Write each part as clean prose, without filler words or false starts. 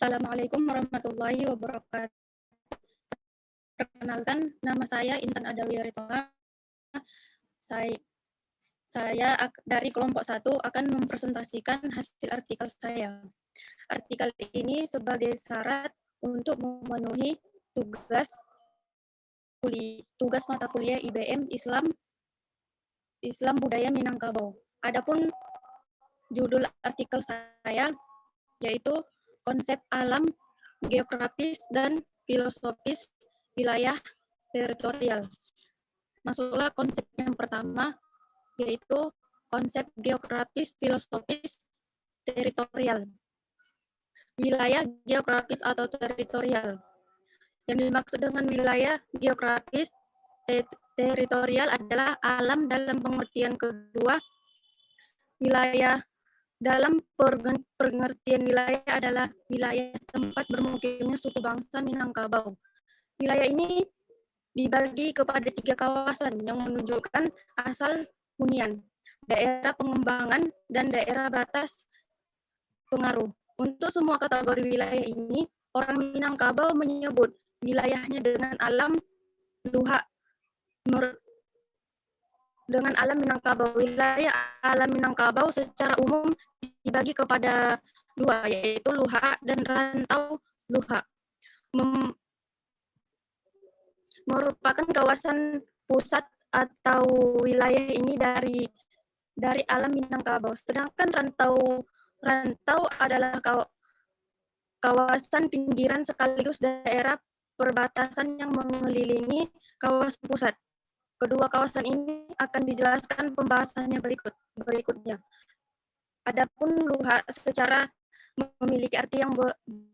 Assalamualaikum warahmatullahi wabarakatuh. Perkenalkan, nama saya Intan Adawi Ritonga. Saya dari kelompok 1 akan mempresentasikan hasil artikel saya. Artikel ini sebagai syarat untuk memenuhi tugas mata kuliah IBM Islam Budaya Minangkabau. Adapun judul artikel saya yaitu konsep alam, geografis, dan filosofis wilayah teritorial. Masuklah konsep yang pertama, yaitu konsep geografis, filosofis, teritorial. Wilayah geografis atau teritorial. Yang dimaksud dengan wilayah geografis teritorial adalah alam dalam pengertian kedua. Wilayah dalam pengertian wilayah adalah wilayah tempat bermukimnya suku bangsa Minangkabau. Wilayah ini dibagi kepada 3 kawasan yang menunjukkan asal hunian, daerah pengembangan, dan daerah batas pengaruh. Untuk semua kategori wilayah ini, orang Minangkabau menyebut wilayahnya dengan alam luha. Dengan alam Minangkabau, wilayah alam Minangkabau secara umum dibagi kepada 2, yaitu luha dan rantau luha. Merupakan kawasan pusat atau wilayah ini dari alam Minangkabau. Sedangkan rantau adalah kawasan pinggiran sekaligus daerah perbatasan yang mengelilingi kawasan pusat. Kedua kawasan ini akan dijelaskan pembahasannya berikutnya. Adapun luha secara memiliki arti yang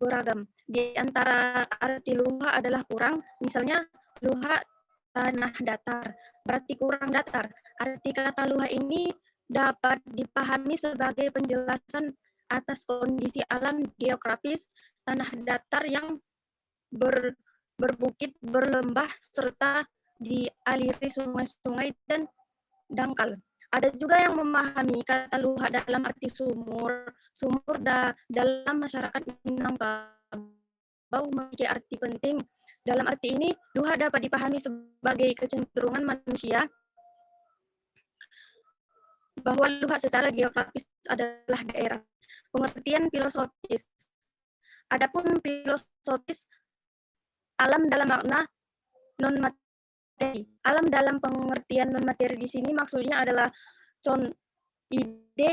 beragam. Di antara arti luha adalah kurang, misalnya luha tanah datar, berarti kurang datar. Arti kata luha ini dapat dipahami sebagai penjelasan atas kondisi alam geografis tanah datar yang berbukit, berlembah, serta dialiri sungai-sungai dan dangkal. Ada juga yang memahami kata luha dalam arti sumur. Dalam masyarakat Minangkabau memiliki arti penting. Dalam arti ini, luha dapat dipahami sebagai kecenderungan manusia bahwa luha secara geografis adalah daerah. Pengertian filosofis. Adapun filosofis, alam dalam makna non-materi. Alam dalam pengertian non-materi di sini maksudnya adalah ide,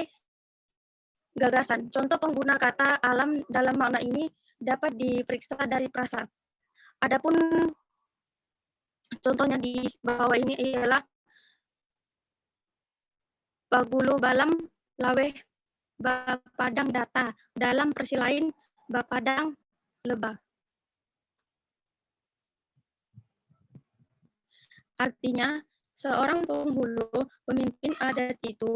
gagasan. Contoh pengguna kata alam dalam makna ini dapat diperiksa dari prasa. Adapun contohnya di bawah ini ialah bagulu balam laweh bapadang data, dalam versi lain bapadang lebah. Artinya, seorang penghulu pemimpin adat itu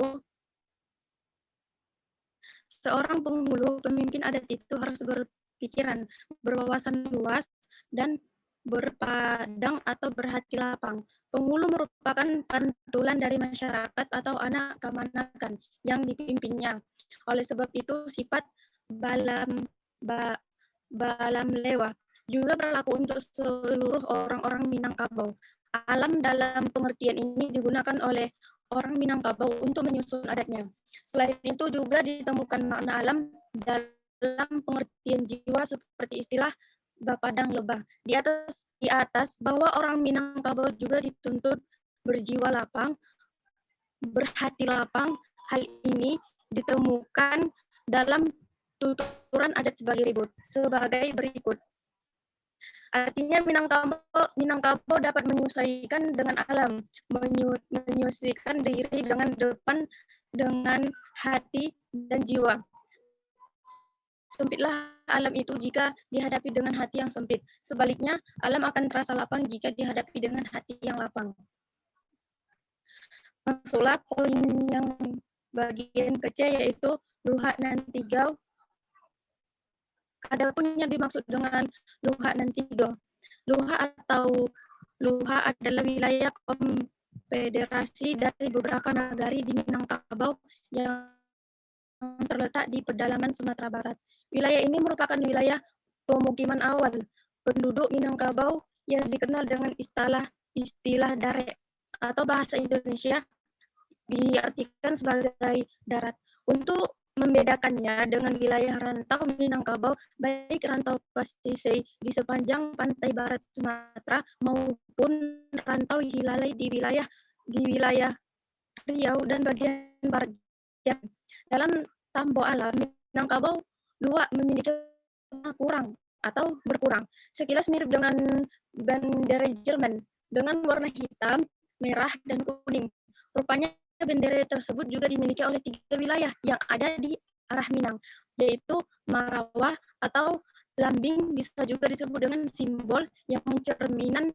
harus berpikiran, berwawasan luas, dan berpadang atau berhati lapang. Penghulu merupakan pantulan dari masyarakat atau anak kamanakan yang dipimpinnya. Oleh sebab itu, sifat balam lewa juga berlaku untuk seluruh orang-orang Minangkabau. Alam dalam pengertian ini digunakan oleh orang Minangkabau untuk menyusun adatnya. Selain itu juga ditemukan makna alam dalam pengertian jiwa seperti istilah bapadang lebah. Di atas bahwa orang Minangkabau juga dituntut berjiwa lapang, berhati lapang. Hal ini ditemukan dalam tuturan adat sebagai berikut. Artinya Minangkabau dapat menyesuaikan dengan alam, menyesuaikan diri dengan hati dan jiwa. Sempitlah alam itu jika dihadapi dengan hati yang sempit. Sebaliknya, alam akan terasa lapang jika dihadapi dengan hati yang lapang. Masuklah poin yang bagian kecil, yaitu luha nan tigau. Adapun yang dimaksud dengan luha nan tigau. Luha adalah wilayah konfederasi dari beberapa nagari di Minangkabau yang terletak di pedalaman Sumatera Barat. Wilayah ini merupakan wilayah pemukiman awal penduduk Minangkabau yang dikenal dengan istilah Dare atau bahasa Indonesia diartikan sebagai darat. Untuk membedakannya dengan wilayah rantau Minangkabau, baik rantau pasisir di sepanjang pantai barat Sumatera maupun rantau hilalai di wilayah Riau dan bagian barat Jambi. Dalam tambok alam, Minangkabau luak memiliki warna kurang atau berkurang. Sekilas mirip dengan bendera Jerman dengan warna hitam, merah, dan kuning. Rupanya bendera tersebut juga dimiliki oleh 3 wilayah yang ada di arah Minang, yaitu Marawa atau Lambing, bisa juga disebut dengan simbol yang mencerminkan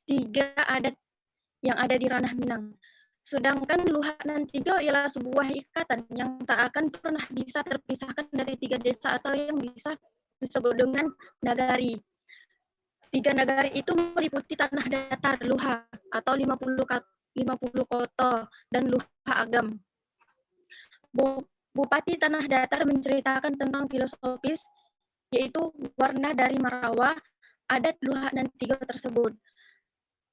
3 adat yang ada di ranah Minang. Sedangkan Luhak nan Tiga ialah sebuah ikatan yang tak akan pernah bisa terpisahkan dari 3 desa atau yang bisa disebut dengan nagari. 3 nagari itu meliputi tanah datar Luha atau 50 koto dan Luha Agam. Bupati Tanah Datar menceritakan tentang filosofis, yaitu warna dari Marawa, adat Luhak dan Tiga tersebut.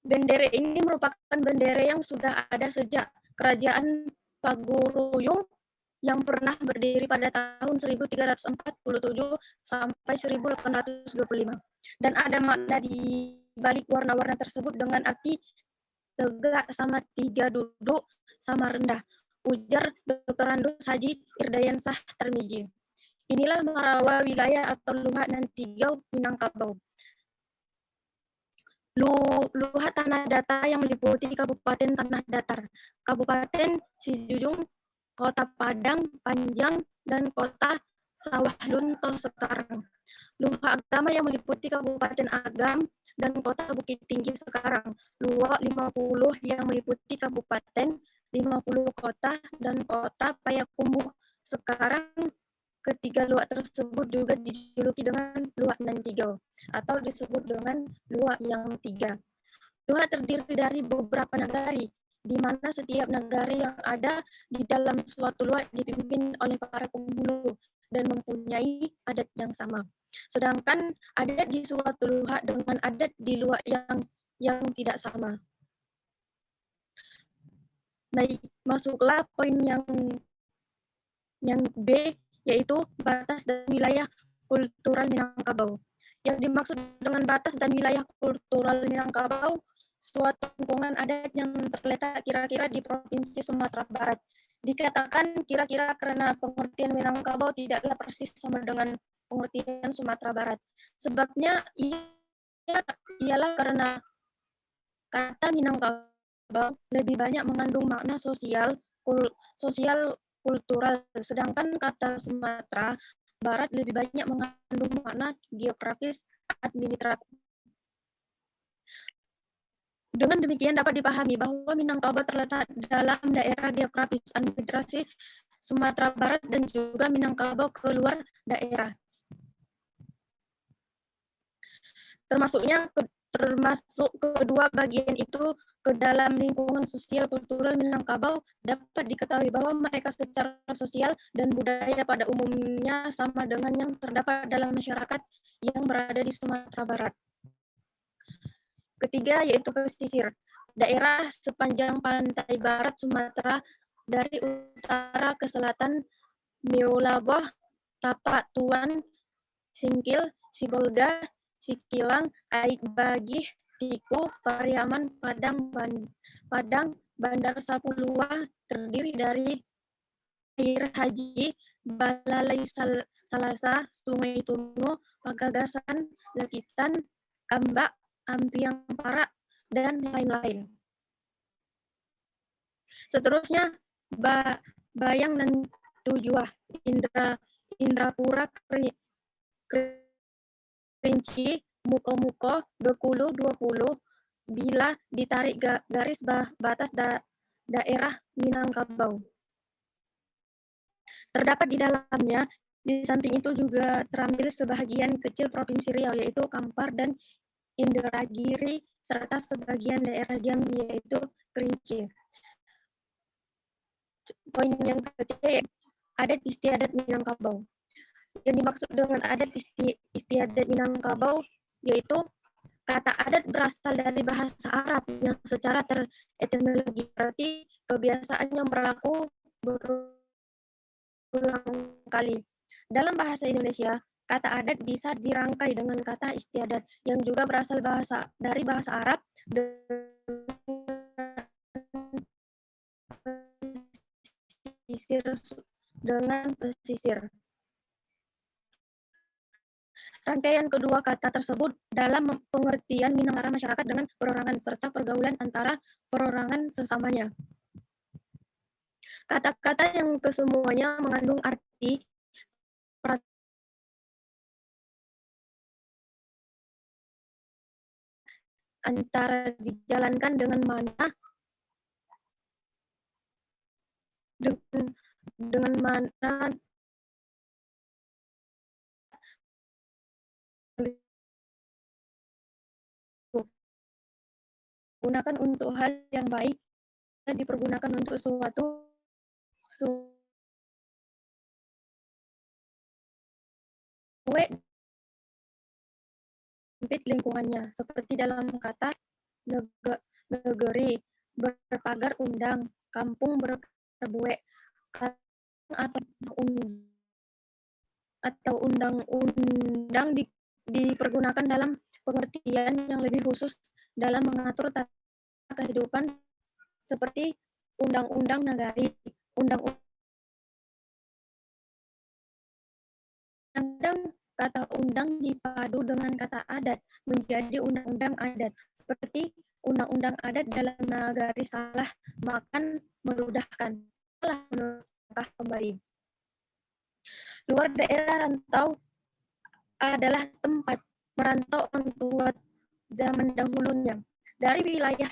Bendera ini merupakan bendera yang sudah ada sejak Kerajaan Paguruyung yang pernah berdiri pada tahun 1347 sampai 1825. Dan ada makna di balik warna-warna tersebut dengan arti tegak sama tiga duduk sama rendah, ujar Dr. Randus Haji Irdayansah Tarmiji. Inilah Marawa wilayah atau Luhak nan Tiga Minangkabau. Luhak Tanah Datar yang meliputi Kabupaten Tanah Datar, Kabupaten Sijujung, Kota Padang Panjang, dan Kota Sawah Lunto sekarang. Luhak Agama yang meliputi Kabupaten Agam dan Kota Bukit Tinggi sekarang. Luhak 50 yang meliputi Kabupaten 50 Kota dan Kota Payakumbuh sekarang. Ketiga luak tersebut juga dijuluki dengan luak nan tiga atau disebut dengan luak yang tiga. Luak terdiri dari beberapa nagari, di mana setiap nagari yang ada di dalam suatu luak dipimpin oleh para penghulu dan mempunyai adat yang sama. Sedangkan adat di suatu luak dengan adat di luak yang tidak sama. Baik, masuklah poin yang B, yaitu batas dan wilayah kultural Minangkabau. Yang dimaksud dengan batas dan wilayah kultural Minangkabau, suatu lingkungan adat yang terletak kira-kira di Provinsi Sumatera Barat. Dikatakan kira-kira karena pengertian Minangkabau tidaklah persis sama dengan pengertian Sumatera Barat. Sebabnya ialah karena kata Minangkabau lebih banyak mengandung makna sosial kultural, sedangkan kata Sumatera Barat lebih banyak mengandung makna geografis administratif. Dengan demikian dapat dipahami bahwa Minangkabau terletak dalam daerah geografis administrasi Sumatera Barat dan juga Minangkabau keluar daerah. Termasuk kedua bagian itu ke dalam lingkungan sosial kultural Minangkabau, dapat diketahui bahwa mereka secara sosial dan budaya pada umumnya sama dengan yang terdapat dalam masyarakat yang berada di Sumatera Barat. Ketiga yaitu pesisir. Daerah sepanjang pantai barat Sumatera dari utara ke selatan, Meulaboh, Tapak Tuan, Singkil, Sibolga, Sikilang, Aik Bagih, Tiku, Pariaman, Padang, Bandar Sapulua terdiri dari Air Haji, Balalai Salasa, Sungai Tuno, Pagagasan, Lekitan, Kambak, Ampiang Parak, dan lain-lain. Seterusnya, Bayang dan Tujuah, Indrapura, Kerinci, Muko-Muko, Bekulu, 20, bila ditarik garis batas daerah Minangkabau. Terdapat di dalamnya, di samping itu juga terambil sebahagian kecil Provinsi Riau, yaitu Kampar dan Indragiri, serta sebagian daerah Jambi, yaitu Kerinci. Poin yang ketiga, adat istiadat Minangkabau. Yang dimaksud dengan adat istiadat Minangkabau yaitu kata adat berasal dari bahasa Arab yang secara etimologi berarti kebiasaan yang berlaku berulang kali. Dalam bahasa Indonesia, kata adat bisa dirangkai dengan kata istiadat yang juga berasal dari bahasa Arab dengan pesisir. Rangkaian kedua kata tersebut dalam pengertian Minangkara masyarakat dengan perorangan serta pergaulan antara perorangan sesamanya. Kata-kata yang kesemuanya mengandung arti antara dijalankan dengan mana dengan mana digunakan untuk hal yang baik, dipergunakan untuk suatu sempit lingkungannya, seperti dalam kata negeri, berpagar undang, kampung berbuek, atau undang-undang dipergunakan dalam pengertian yang lebih khusus dalam mengatur tata kehidupan seperti undang-undang nagari, undang-undang kata undang dipadu dengan kata adat menjadi undang-undang adat seperti undang-undang adat dalam nagari salah makan merudahkan salah melangkah kembali. Luar daerah rantau adalah tempat merantau orang tua zaman dahulunya dari wilayah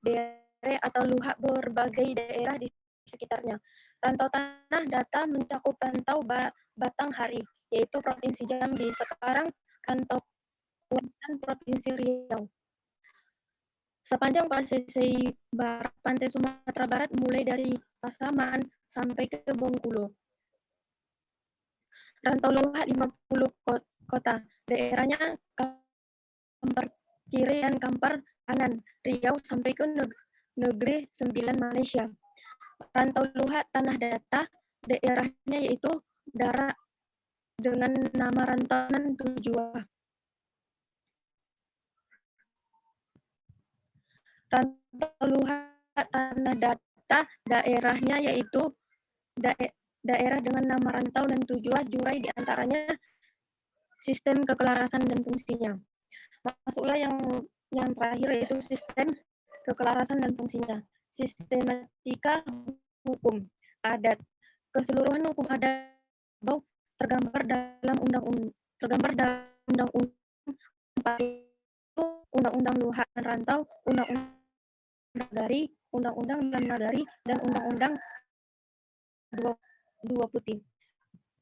daerah atau luhak berbagai daerah di sekitarnya. Rantau tanah data mencakup rantau Batanghari, yaitu Provinsi Jambi, sekarang rantau Kuantan Provinsi Riau. Sepanjang pesisir barat pantai Sumatera Barat mulai dari Pasaman sampai ke Bengkulu. Rantau luhak 50 kota, daerahnya Kampar Kiri dan Kampar Kanan, Riau sampai ke Negeri Sembilan Malaysia. Rantau luhak tanah data, daerahnya yaitu Darat dengan nama rantauan tujuan. Rantau luhak tanah data, daerahnya yaitu daerah dengan nama rantau dan tujuan jurai diantaranya sistem kekelarasan dan fungsinya. Masuklah yang terakhir yaitu sistem kekelarasan dan fungsinya. Sistematika hukum adat. Keseluruhan hukum adat tergambar dalam undang-undang undang-undang luhak dan rantau, undang-undang nagari, undang-undang dan nagari, dan undang-undang dua putih.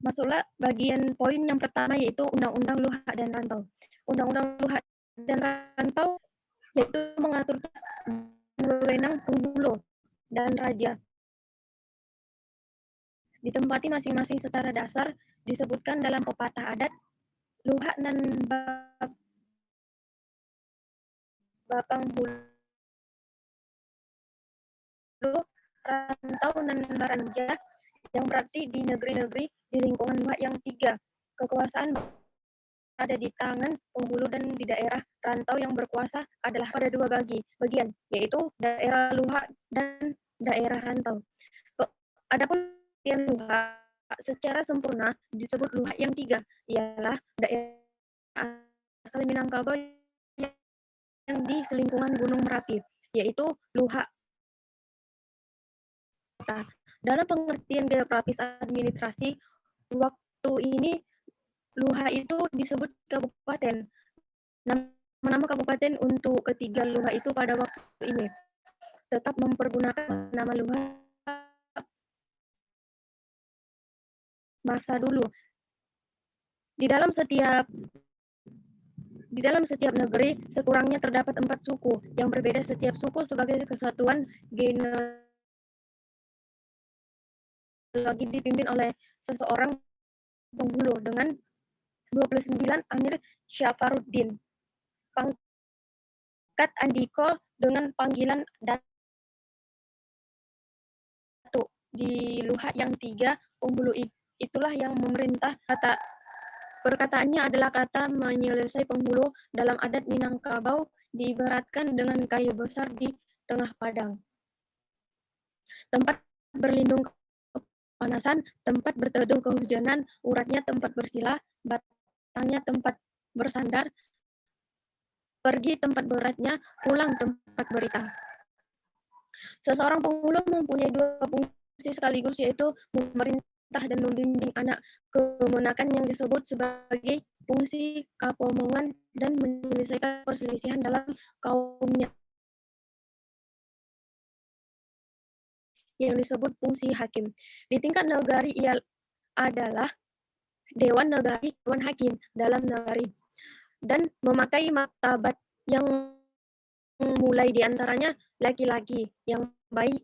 Masuklah bagian poin yang pertama yaitu undang-undang luhak dan rantau. Undang-undang luhak dan rantau yaitu mengatur wewenang penghulu dan raja ditempati masing-masing secara dasar disebutkan dalam pepatah adat luhak dan bapang hulu rantau dan baranja yang berarti di negeri-negeri di lingkungan luhak yang tiga kekuasaan ada di tangan penghulu dan di daerah rantau yang berkuasa adalah pada dua bagian yaitu daerah luhak dan daerah rantau. Adapun yang luhak secara sempurna disebut luhak yang tiga ialah daerah asal Minangkabau yang di selingkungan Gunung Merapi yaitu luhak. Dalam pengertian geografis administrasi waktu ini luhak itu disebut kabupaten. Nama kabupaten untuk ketiga luhak itu pada waktu ini tetap mempergunakan nama luhak masa dulu. Di dalam setiap negeri sekurangnya terdapat 4 suku yang berbeda setiap suku sebagai kesatuan genealogi dipimpin oleh seseorang Bengkulu dengan 29 Amir Syafaruddin. Pangkat Andiko dengan panggilan Datuk. Di Luhak yang 3 Bengkulu itulah yang memerintah. Perkataannya adalah kata menyelesai penghulu dalam adat Minangkabau diibaratkan dengan kayu besar di tengah padang. Tempat berlindung kepanasan, tempat berteduh kehujanan, uratnya tempat bersila, batangnya tempat bersandar, pergi tempat beratnya, pulang tempat berita. Seseorang penghulu mempunyai dua fungsi sekaligus, yaitu memerintah dan membimbing anak kemenakan yang disebut sebagai fungsi kapomongan dan menyelesaikan perselisihan dalam kaumnya yang disebut fungsi hakim. Di tingkat negari ia adalah Dewan Negari, Dewan Hakim dalam negari, dan memakai martabat yang mulai diantaranya laki-laki yang baik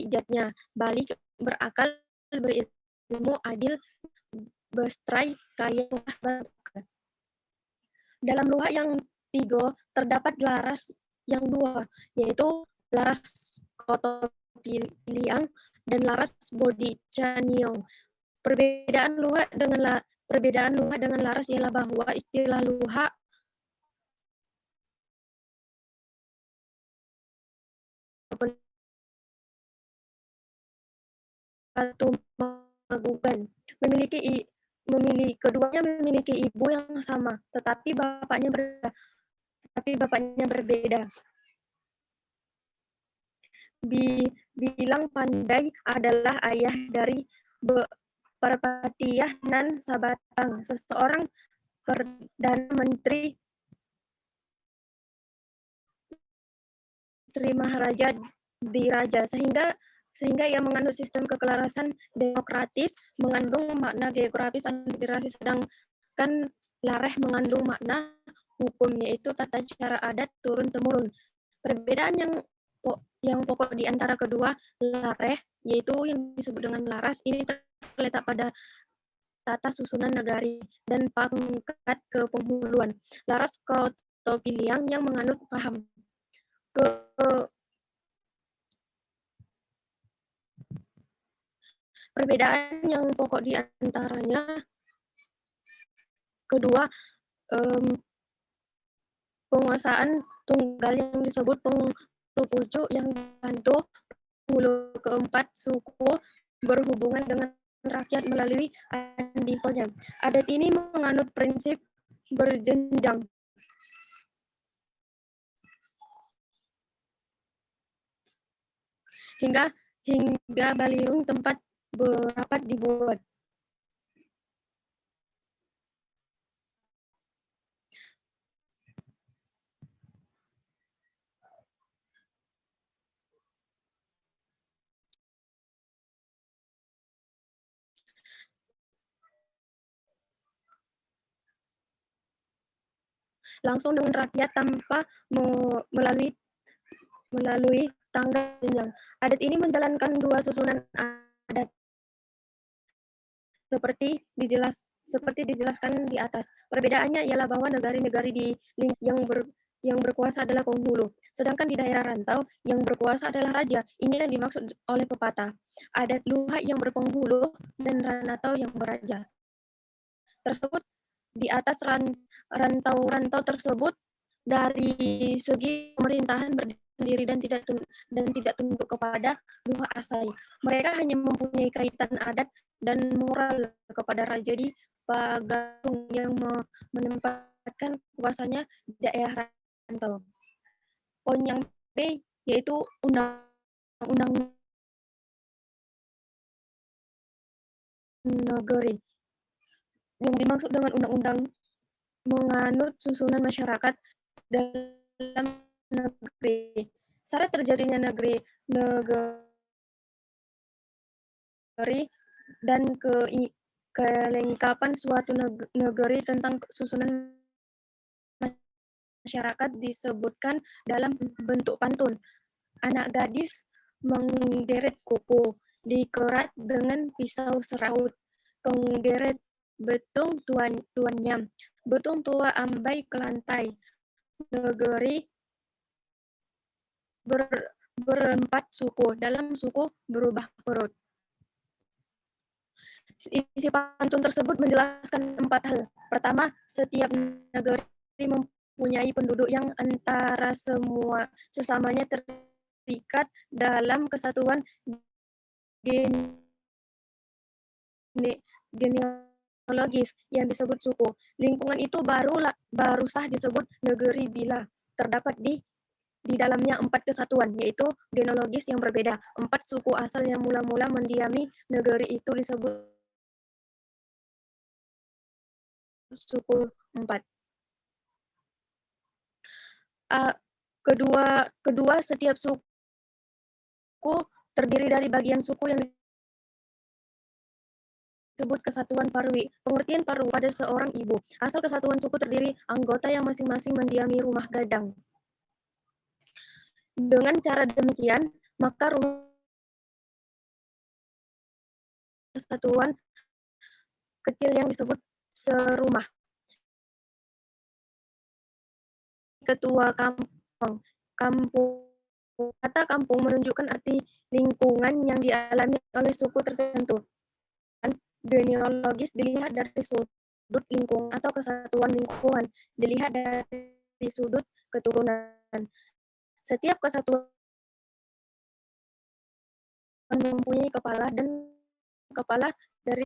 jatnya, balik, berakal, berilmu, adil, bestrai, kaya, berbakat. Dalam Luhak yang 3 terdapat laras yang 2, yaitu laras Kotopiliang dan laras Bodicaniong. Perbedaan Luhak dengan laras ialah bahwa istilah Luhak Tumagugan keduanya memiliki ibu yang sama, tetapi bapaknya berbeda. Bilang Pandai adalah ayah dari Parpatiyah Nan Sabatang, seseorang Perdana Menteri Sri Maharaja Diraja, sehingga ia menganut sistem kekelarasan demokratis, mengandung makna geografis integrasi, sedangkan Lareh mengandung makna hukum, yaitu tata cara adat turun-temurun. Perbedaan yang pokok di antara kedua Lareh, yaitu yang disebut dengan laras, ini terletak pada tata susunan negari dan pangkat kepenghuluan. Laras Kotopiliang yang menganut paham perbedaan yang pokok di antaranya kedua penguasaan tunggal yang disebut penghulu pucuk yang bantu penghulu keempat suku berhubungan dengan rakyat melalui andikonya. Adat ini menganut prinsip berjenjang. Hingga balirung tempat berapat dibuat. Langsung dengan rakyat tanpa melalui tangga jenjang. Adat ini menjalankan dua susunan adat seperti dijelaskan di atas. Perbedaannya ialah bahwa negari-negari di yang berkuasa adalah penghulu, sedangkan di daerah rantau yang berkuasa adalah raja. Inilah yang dimaksud oleh pepatah. Adat Luhak yang berpenghulu dan Ranatau yang beraja. Tersebut di atas rantau-rantau tersebut dari segi pemerintahan berdiri dan tidak tunduk kepada Luhak Asai. Mereka hanya mempunyai kaitan adat dan moral kepada raja di Pagatung yang menempatkan kuasanya di daerah rantau. Poin yang B yaitu undang-undang negeri. Yang dimaksud dengan undang-undang menganut susunan masyarakat dalam negeri. Syarat terjadinya negeri dan kelengkapan suatu negeri tentang susunan masyarakat disebutkan dalam bentuk pantun. Anak gadis menggeret kuku, dikerat dengan pisau seraut. Penggeret betung tuannya, betung tua ambai ke lantai, negeri berempat suku, dalam suku berubah perut. Isi pantun tersebut menjelaskan 4 hal. Pertama, setiap negeri mempunyai penduduk yang antara sesamanya terikat dalam kesatuan genealogis yang disebut suku. Lingkungan itu baru sah disebut negeri bila terdapat di dalamnya 4 kesatuan, yaitu genealogis yang berbeda. 4 suku asal yang mula-mula mendiami negeri itu disebut suku 4. Kedua, setiap suku terdiri dari bagian suku yang disebut kesatuan parwi. Pengertian parwi pada seorang ibu. Asal kesatuan suku terdiri anggota yang masing-masing mendiami rumah gadang. Dengan cara demikian, maka rumah kesatuan kecil yang disebut serumah. Ketua kampung. Kata kampung menunjukkan arti lingkungan yang dialami oleh suku tertentu. Genealogis dilihat dari sudut lingkungan atau kesatuan lingkungan, dilihat dari sudut keturunan. Setiap kesatuan mempunyai kepala dan kepala dari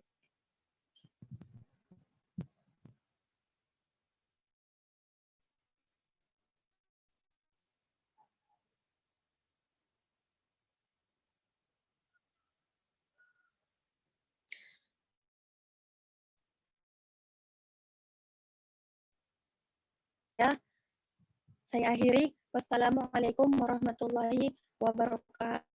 ya. Saya akhiri. Wassalamualaikum warahmatullahi wabarakatuh.